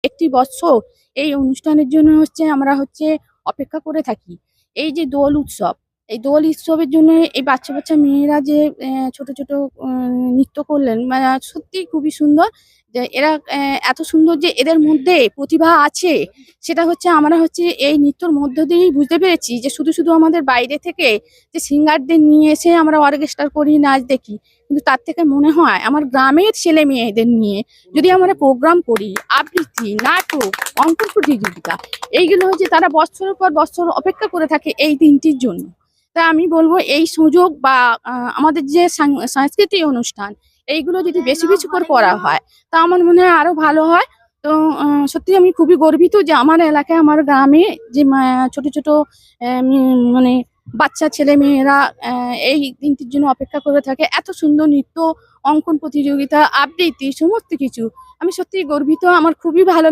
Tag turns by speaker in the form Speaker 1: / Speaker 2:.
Speaker 1: একটি বছর এই অনুষ্ঠানের জন্য আমরা অপেক্ষা করে থাকি। এই যে দোল উৎসব, এই দোল উৎসবের জন্য এই বাচ্চা বাচ্চা মেয়েরা যে ছোট ছোট নৃত্য করলেন, মানে সত্যি খুবই সুন্দর। যে এরা এত সুন্দর যে এদের মধ্যে প্রতিভা আছে, সেটা আমরা এই নৃত্যর মধ্য দিয়েই বুঝতে পেরেছি। যে শুধু শুধু আমাদের বাইরে থেকে যে সিঙ্গারদের নিয়ে এসে আমরা অর্কেস্ট্রা করি, নাচ দেখি, কিন্তু তার থেকে মনে হয় আমার গ্রামের ছেলে মেয়েদের নিয়ে যদি আমরা প্রোগ্রাম করি, আবৃত্তি, নাটক, অঙ্কন প্রতিযোগিতা, এইগুলো তারা বছরের পর বছর অপেক্ষা করে থাকে এই দিনটির জন্য। তা আমি বলবো এই সুযোগ বা আমাদের যে সাংস্কৃতিক অনুষ্ঠান, এইগুলো যদি বেশি বেশি করে করা হয়, তা আমার মনে হয় আরো ভালো হয়। তো সত্যি আমি খুবই গর্বিত যে আমার এলাকায়, আমার গ্রামে যে ছোট ছোট মানে বাচ্চা ছেলে মেয়েরা এই দিনটির জন্য অপেক্ষা করে থাকে। এত সুন্দর নৃত্য, অঙ্কন প্রতিযোগিতা, আবৃত্তি, সমস্ত কিছু। আমি সত্যিই গর্বিত। আমার খুবই ভালো